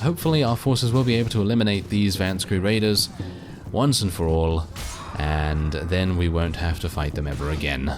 hopefully our forces will be able to eliminate these Vanskerry Raiders once and for all, and then we won't have to fight them ever again.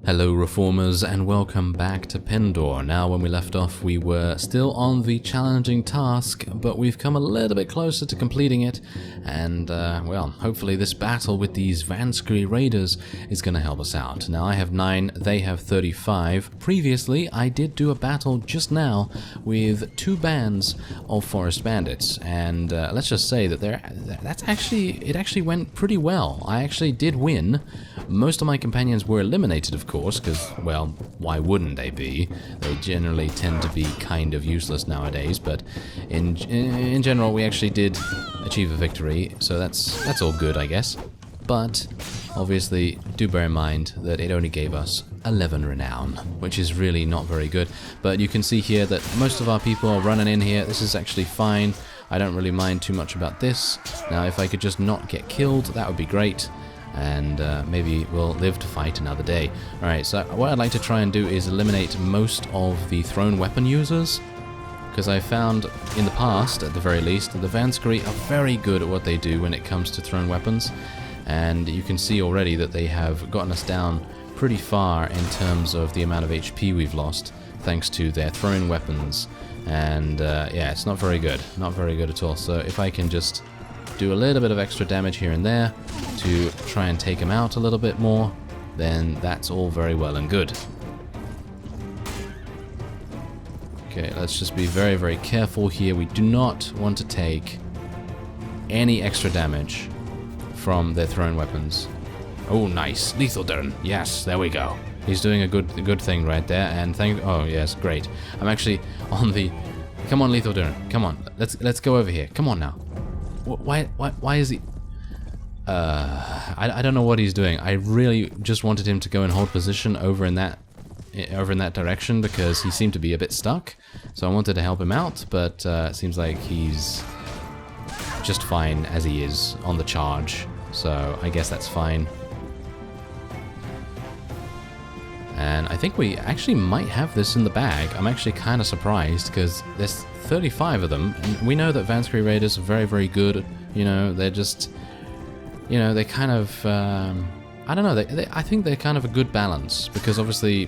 Hello Reformers, and welcome back to Pendor. Now, when we left off, we were still on the challenging task, but we've come a little bit closer to completing it, and, well, hopefully this battle with these Vanskerry Raiders is going to help us out. Now, I have 9, they have 35. Previously, I did do a battle just now with 2 bands of forest bandits, and let's just say that it actually went pretty well. I actually did win. Most of my companions were eliminated, of course, because, well, why wouldn't they be? They generally tend to be kind of useless nowadays, but in general, we actually did achieve a victory, so that's all good, I guess. But obviously, do bear in mind that it only gave us 11 renown, which is really not very good. But you can see here that most of our people are running in here. This is actually fine. I don't really mind too much about this. Now, if I could just not get killed, that would be great. And maybe we'll live to fight another day. Alright, so what I'd like to try and do is eliminate most of the thrown weapon users, because I found in the past, at the very least, that the Vanskerry are very good at what they do when it comes to thrown weapons, and you can see already that they have gotten us down pretty far in terms of the amount of HP we've lost, thanks to their thrown weapons, and yeah, it's not very good at all. So if I can just do a little bit of extra damage here and there to try and take him out a little bit more, then that's all very well and good. Okay, let's just be very, very careful here. We do not want to take any extra damage from their thrown weapons. Oh, nice. Lethal Durn. Yes, there we go. He's doing a good thing right there, and oh, yes, great. I'm actually on the... Come on, Lethal Durn. Come on. Let's go over here. Come on now. Why is he... I don't know what he's doing. I really just wanted him to go and hold position over in that direction, because he seemed to be a bit stuck. So I wanted to help him out, but it seems like he's just fine as he is on the charge. So I guess that's fine. And I think we actually might have this in the bag. I'm actually kind of surprised, because there's 35 of them, and we know that Vanskerry Raiders are very, very good. You know, they're just, you know, they kind of, I don't know, I think they're kind of a good balance, because obviously,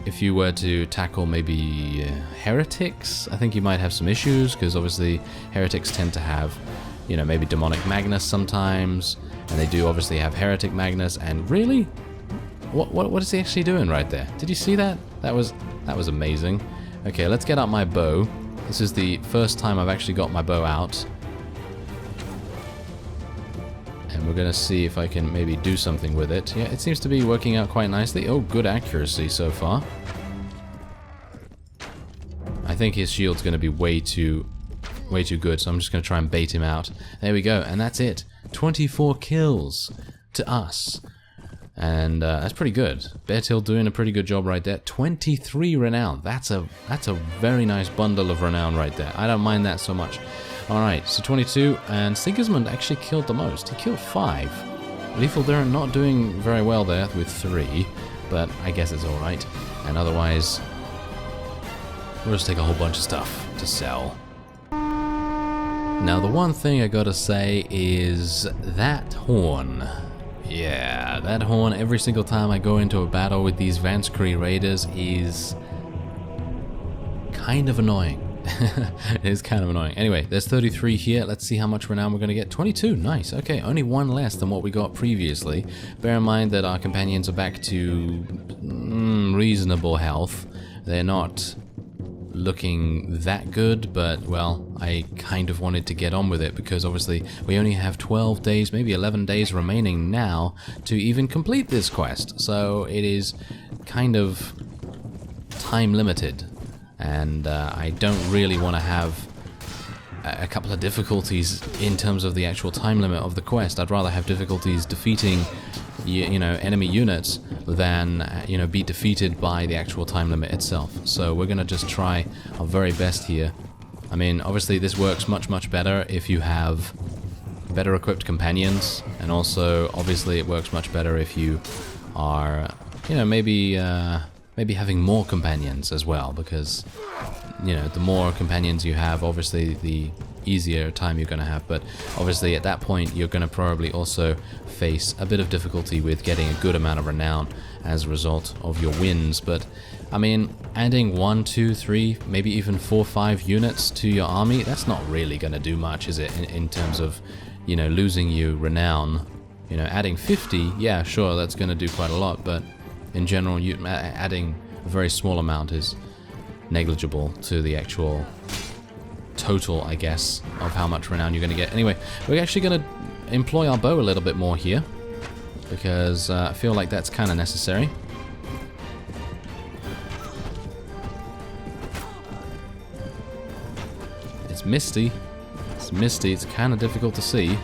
if you were to tackle maybe heretics, I think you might have some issues, because obviously heretics tend to have, you know, maybe demonic Magnus sometimes, and they do obviously have heretic Magnus, and really? What is he actually doing right there? Did you see that? That was amazing. Okay, let's get out my bow. This is the first time I've actually got my bow out. And we're gonna see if I can maybe do something with it. Yeah, it seems to be working out quite nicely. Oh, good accuracy so far. I think his shield's gonna be way too good, so I'm just gonna try and bait him out. There we go, and that's it. 24 kills to us. And that's pretty good. Bertil doing a pretty good job right there. 23 renown. That's a very nice bundle of renown right there. I don't mind that so much. Alright, so 22, and Sigismund actually killed the most. He killed 5. Lethal Durn not doing very well there with 3, but I guess it's alright. And otherwise, we'll just take a whole bunch of stuff to sell. Now, the one thing I gotta say is that horn. Yeah, that horn every single time I go into a battle with these Vanskerry Raiders is kind of annoying. It is kind of annoying. Anyway, there's 33 here. Let's see how much renown we're going to get. 22, nice. Okay, only 1 less than what we got previously. Bear in mind that our companions are back to reasonable health. They're not looking that good, but, well, I kind of wanted to get on with it, because obviously we only have 12 days, maybe 11 days remaining now to even complete this quest, so it is kind of time limited, and I don't really want to have a couple of difficulties in terms of the actual time limit of the quest. I'd rather have difficulties defeating you know, enemy units than, you know, be defeated by the actual time limit itself. So we're gonna just try our very best here. I mean, obviously this works much, much better if you have better equipped companions, and also obviously it works much better if you are, you know, maybe maybe having more companions as well, because, you know, the more companions you have, obviously the easier time you're going to have, but obviously at that point you're going to probably also face a bit of difficulty with getting a good amount of renown as a result of your wins. But I mean, adding 1, 2, 3, maybe even 4, 5 units to your army, that's not really going to do much, is it, in terms of, you know, losing you renown. You know, adding 50, yeah, sure, that's going to do quite a lot, but in general, adding a very small amount is negligible to the actual total, I guess, of how much renown you're going to get. Anyway, we're actually going to employ our bow a little bit more here, because I feel like that's kind of necessary. It's misty. It's misty. It's kind of difficult to see.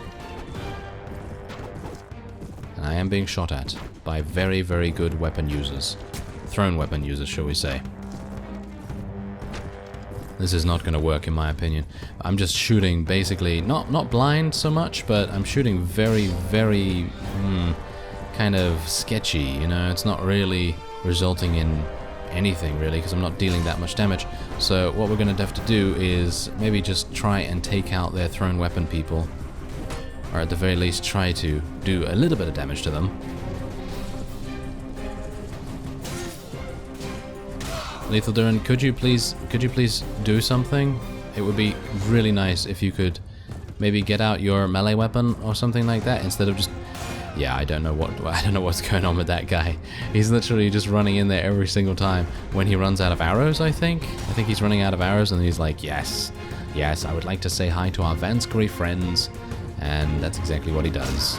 And I am being shot at by very, very good weapon users. Thrown weapon users, shall we say. This is not going to work, in my opinion. I'm just shooting, basically, not blind so much, but I'm shooting very, very kind of sketchy, you know? It's not really resulting in anything, really, because I'm not dealing that much damage. So what we're going to have to do is maybe just try and take out their thrown weapon people, or at the very least try to do a little bit of damage to them. Lethal Duran, could you please do something? It would be really nice if you could maybe get out your melee weapon or something like that, instead of just... Yeah, I don't know what's going on with that guy. He's literally just running in there every single time when he runs out of arrows, I think. I think he's running out of arrows and he's like, yes, I would like to say hi to our Vanskerry friends. And that's exactly what he does.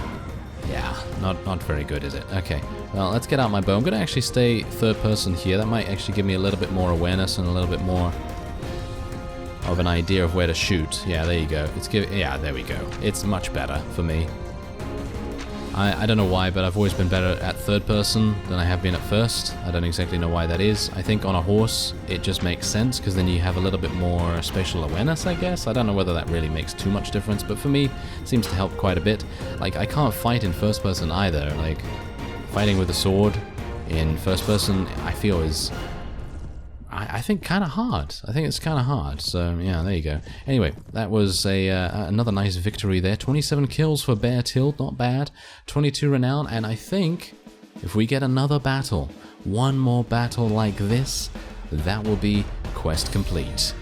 Yeah, not very good, is it? Okay, well, let's get out my bow. I'm going to actually stay third person here. That might actually give me a little bit more awareness and a little bit more of an idea of where to shoot. Yeah, there you go. Yeah, there we go. It's much better for me. I don't know why, but I've always been better at third person than I have been at first. I don't exactly know why that is. I think on a horse it just makes sense, because then you have a little bit more spatial awareness, I guess. I don't know whether that really makes too much difference, but for me it seems to help quite a bit. Like, I can't fight in first person either. Like, fighting with a sword in first person, I feel is... I think kind of hard. I think it's kind of hard. So yeah, there you go. Anyway, that was another nice victory there. 27 kills for Bear Tilt, not bad. 22 renown, and I think if we get another battle, one more battle like this, that will be quest complete.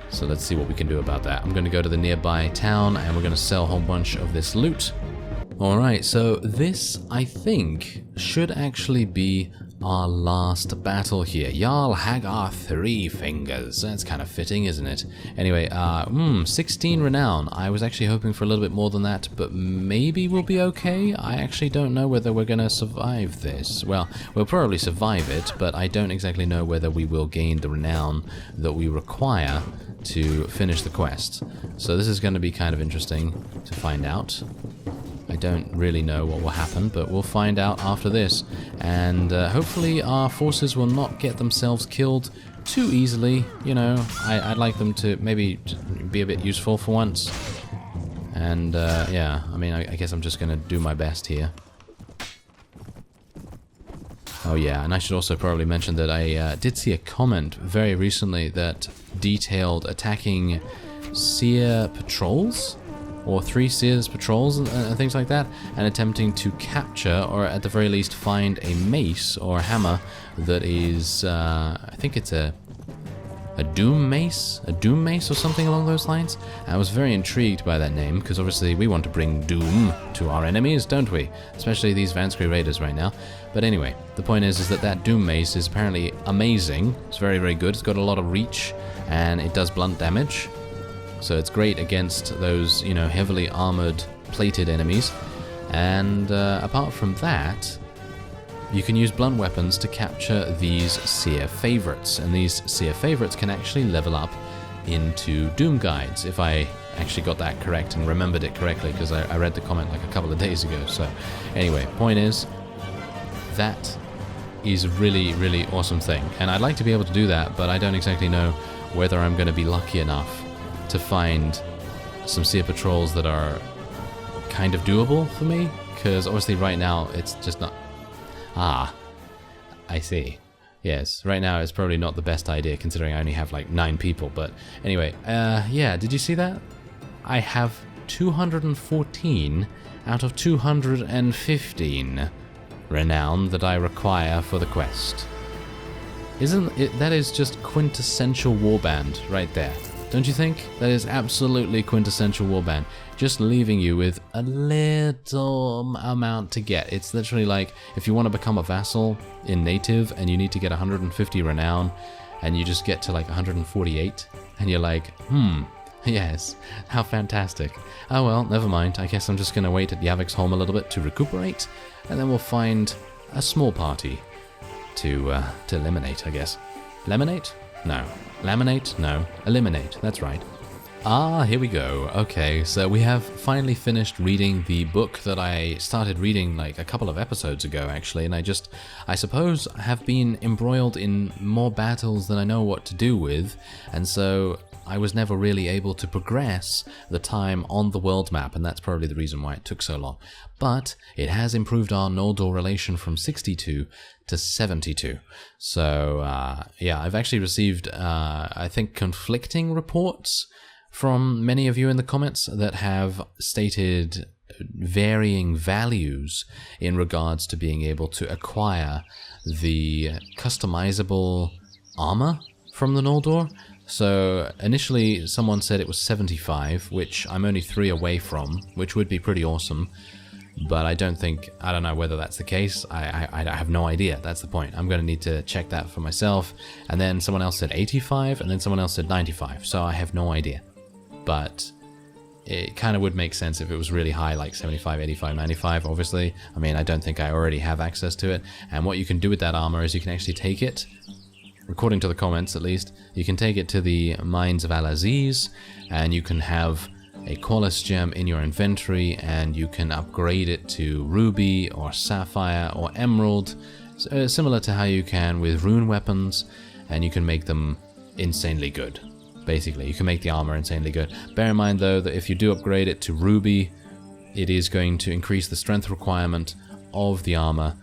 So let's see what we can do about that. I'm going to go to the nearby town and we're going to sell a whole bunch of this loot. Alright, so this, I think, should actually be our last battle here. Jarl Hagar 3 Fingers. That's kind of fitting, isn't it? Anyway, 16 renown. I was actually hoping for a little bit more than that, but maybe we'll be okay. I actually don't know whether we're going to survive this. Well, we'll probably survive it, but I don't exactly know whether we will gain the renown that we require to finish the quest. So this is going to be kind of interesting to find out. I don't really know what will happen, but we'll find out after this. And hopefully our forces will not get themselves killed too easily. You know, I'd like them to maybe be a bit useful for once. And yeah, I mean, I guess I'm just going to do my best here. Oh yeah, and I should also probably mention that I did see a comment very recently that detailed attacking seer patrols, or 3 seers patrols and things like that, and attempting to capture, or at the very least find a mace or a hammer that is, I think it's a doom mace or something along those lines. I was very intrigued by that name, because obviously we want to bring doom to our enemies, don't we? Especially these Vanskerry Raiders right now. But anyway, the point is that doom mace is apparently amazing. It's very, very good. It's got a lot of reach, and it does blunt damage. So it's great against those, you know, heavily armored, plated enemies. And apart from that, you can use blunt weapons to capture these seer favorites. And these seer favorites can actually level up into doom guides, if I actually got that correct and remembered it correctly, because I read the comment like a couple of days ago. So anyway, point is, that is a really, really awesome thing. And I'd like to be able to do that, but I don't exactly know whether I'm going to be lucky enough to find some seer patrols that are kind of doable for me, because obviously right now it's just not... Ah, I see. Yes, right now it's probably not the best idea considering I only have like 9 people, but anyway, yeah, did you see that? I have 214 out of 215 renown that I require for the quest. Isn't it, that is just quintessential warband right there. Don't you think? That is absolutely quintessential warband. Just leaving you with a little amount to get. It's literally like if you want to become a vassal in native and you need to get 150 renown and you just get to like 148 and you're like, yes, how fantastic. Oh well, never mind. I guess I'm just going to wait at Yavik's home a little bit to recuperate and then we'll find a small party to eliminate, I guess. Lemonate? No. Laminate? No. Eliminate. That's right. Ah, here we go. Okay, so we have finally finished reading the book that I started reading like a couple of episodes ago, actually, and I suppose have been embroiled in more battles than I know what to do with, and so I was never really able to progress the time on the world map, and that's probably the reason why it took so long. But it has improved our Noldor relation from 62 to 72. So, yeah, I've actually received, I think, conflicting reports from many of you in the comments that have stated varying values in regards to being able to acquire the customizable armor from the Noldor. So initially someone said it was 75, which I'm only 3 away from, which would be pretty awesome. But I don't know whether that's the case. I have no idea. That's the point. I'm going to need to check that for myself. And then someone else said 85, and then someone else said 95. So I have no idea. But it kind of would make sense if it was really high, like 75, 85, 95, obviously. I mean, I don't think I already have access to it. And what you can do with that armor is you can actually take it, according to the comments at least, you can take it to the Mines of Al-Aziz, and you can have a Qualis gem in your inventory, and you can upgrade it to Ruby or Sapphire or Emerald, similar to how you can with rune weapons, and you can make them insanely good. Basically, you can make the armor insanely good. Bear in mind, though, that if you do upgrade it to Ruby, it is going to increase the strength requirement of the armor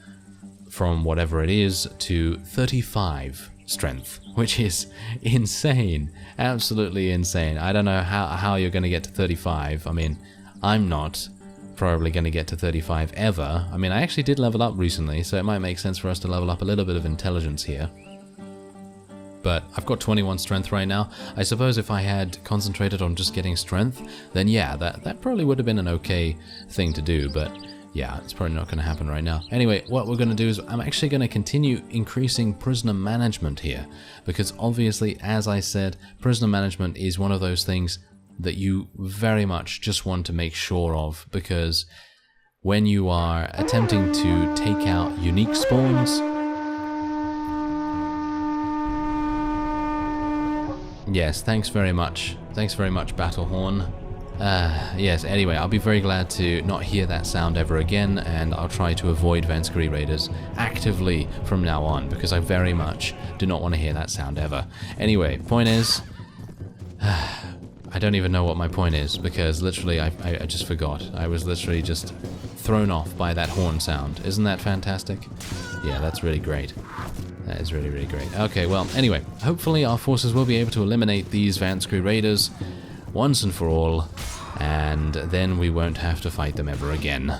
from whatever it is to 35 strength, which is insane. Absolutely insane. I don't know how you're going to get to 35. I mean, I'm not probably going to get to 35 ever. I mean, I actually did level up recently, so it might make sense for us to level up a little bit of intelligence here. But I've got 21 strength right now. I suppose if I had concentrated on just getting strength, then yeah, that probably would have been an okay thing to do, but yeah, it's probably not going to happen right now. Anyway, what we're going to do is I'm actually going to continue increasing prisoner management here, because obviously, as I said, prisoner management is one of those things that you very much just want to make sure of, because when you are attempting to take out unique spawns... Yes, thanks very much. Thanks very much, Battlehorn. Yes, anyway, I'll be very glad to not hear that sound ever again, and I'll try to avoid Vanskerry Raiders actively from now on, because I very much do not want to hear that sound ever. Anyway, point is... I don't even know what my point is, because literally I just forgot. I was literally just thrown off by that horn sound. Isn't that fantastic? Yeah, that's really great. That is really, really great. Okay, well, anyway, hopefully our forces will be able to eliminate these Vanskerry Raiders once and for all, and then we won't have to fight them ever again.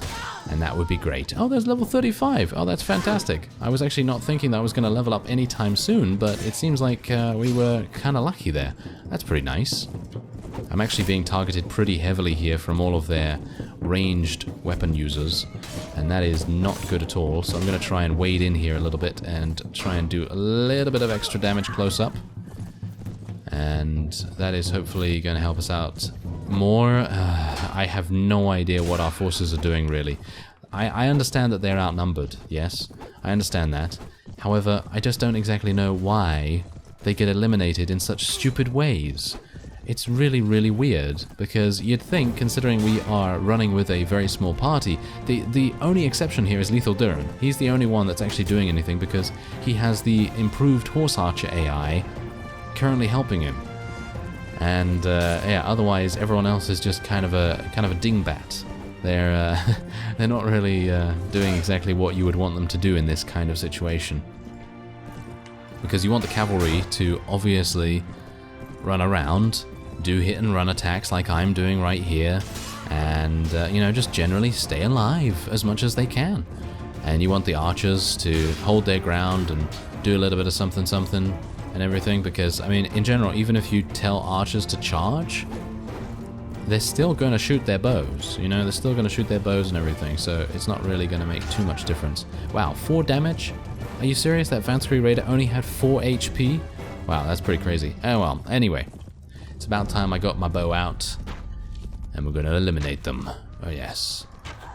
And that would be great. Oh, there's level 35. Oh, that's fantastic. I was actually not thinking that I was going to level up anytime soon, but it seems like we were kind of lucky there. That's pretty nice. I'm actually being targeted pretty heavily here from all of their ranged weapon users, and that is not good at all, so I'm going to try and wade in here a little bit and try and do a little bit of extra damage close up, and that is hopefully going to help us out more. I have no idea what our forces are doing, really. I understand that they're outnumbered, yes, I understand that. However, I just don't exactly know why they get eliminated in such stupid ways. It's really, really weird, because you'd think, considering we are running with a very small party, the only exception here is Lethal Durin. He's the only one that's actually doing anything, because he has the improved Horse Archer AI currently helping him. And yeah, otherwise everyone else is just kind of a dingbat. They're they're not really doing exactly what you would want them to do in this kind of situation. because you want the cavalry to obviously run around, do hit and run attacks like I'm doing right here, and, you know, just generally stay alive as much as they can. And you want the archers to hold their ground and do a little bit of something and everything, because, I mean, in general, even if you tell archers to charge, they're still going to shoot their bows, you know, they're still going to shoot their bows and everything, so it's not really going to make too much difference. Wow, 4 damage? Are you serious? That Vanskerry Raider only had 4 HP? Wow, that's pretty crazy. Oh well, anyway, it's about time I got my bow out, and we're going to eliminate them. Oh yes.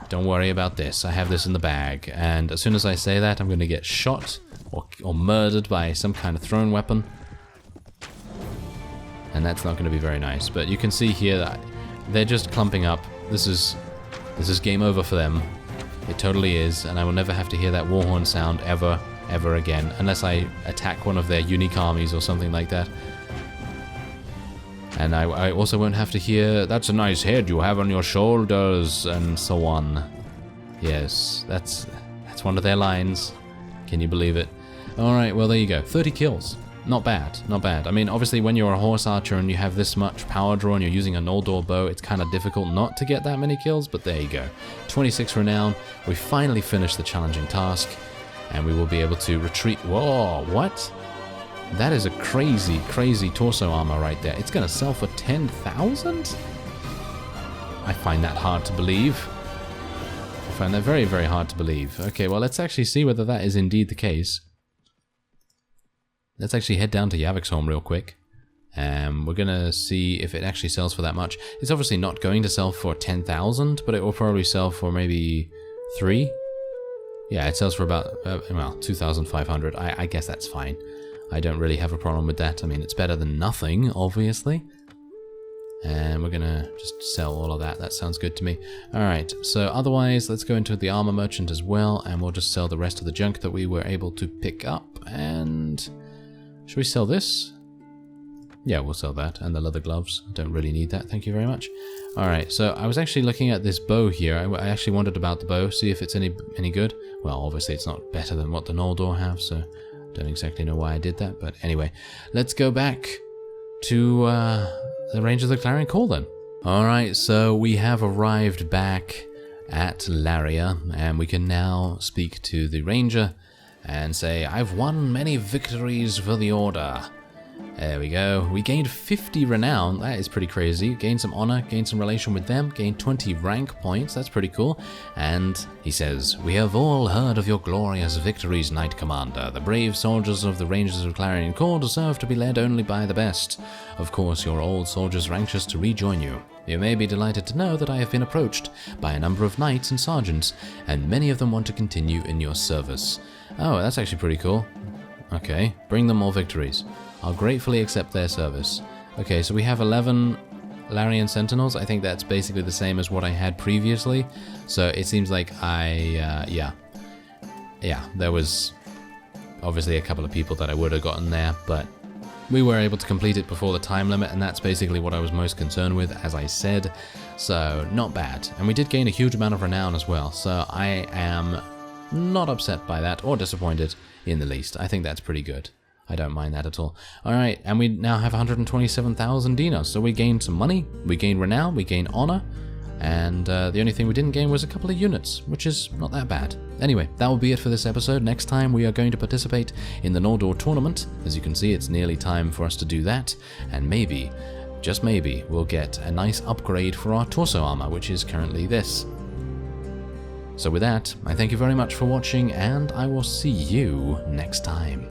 Don't worry about this, I have this in the bag, and as soon as I say that, I'm going to get shot or murdered by some kind of thrown weapon. And that's not going to be very nice, but you can see here that they're just clumping up. This is game over for them. It totally is, and I will never have to hear that war horn sound ever again, unless I attack one of their unique armies or something like that. And I also won't have to hear, "That's a nice head you have on your shoulders," and so on. Yes, that's one of their lines. Can you believe it? Alright, well there you go. 30 kills. Not bad, not bad. I mean, obviously when you're a horse archer and you have this much power draw and you're using a Noldor bow, it's kind of difficult not to get that many kills, but there you go. 26 renown. We finally finished the challenging task, and we will be able to retreat. Whoa, what? That is a crazy, crazy torso armor right there. It's going to sell for 10,000? I find that hard to believe. I find that very, very hard to believe. Okay, well, let's actually see whether that is indeed the case. Let's actually head down to Yaviksholm real quick. We're going to see if it actually sells for that much. It's obviously not going to sell for 10,000, but it will probably sell for maybe 3? Yeah, it sells for about, well, 2,500. I guess that's fine. I don't really have a problem with that. I mean, it's better than nothing, obviously. And we're going to just sell all of that. That sounds good to me. Alright, so otherwise, let's go into the armor merchant as well, and we'll just sell the rest of the junk that we were able to pick up. And should we sell this? Yeah, we'll sell that. And the leather gloves. Don't really need that. Thank you very much. Alright, so I was actually looking at this bow here. I actually wondered about the bow, see if it's any good. Well, obviously it's not better than what the Noldor have, so don't exactly know why I did that. But anyway, let's go back to the range of the Clarion Call then. Alright, so we have arrived back at Laria, and we can now speak to the ranger and say, "I've won many victories for the Order." There we go. We gained 50 renown. That is pretty crazy. Gained some honor, gained some relation with them, gained 20 rank points. That's pretty cool. And he says, "We have all heard of your glorious victories, Knight Commander. The brave soldiers of the Rangers of Clarion Call deserve to be led only by the best. Of course, your old soldiers are anxious to rejoin you. You may be delighted to know that I have been approached by a number of knights and sergeants, and many of them want to continue in your service." Oh, that's actually pretty cool. Okay, bring them more victories. I'll gratefully accept their service. Okay, so we have 11 Larian Sentinels. I think that's basically the same as what I had previously. So it seems like yeah, there was obviously a couple of people that I would have gotten there, but we were able to complete it before the time limit, and that's basically what I was most concerned with, as I said. So not bad. And we did gain a huge amount of renown as well, so I am not upset by that or disappointed in the least. I think that's pretty good. I don't mind that at all. Alright, and we now have 127,000 dinos, so we gained some money, we gained renown, we gained honor, and the only thing we didn't gain was a couple of units, which is not that bad. Anyway, that will be it for this episode. Next time we are going to participate in the Noldor tournament. As you can see, it's nearly time for us to do that, and maybe, just maybe, we'll get a nice upgrade for our torso armor, which is currently this. So with that, I thank you very much for watching, and I will see you next time.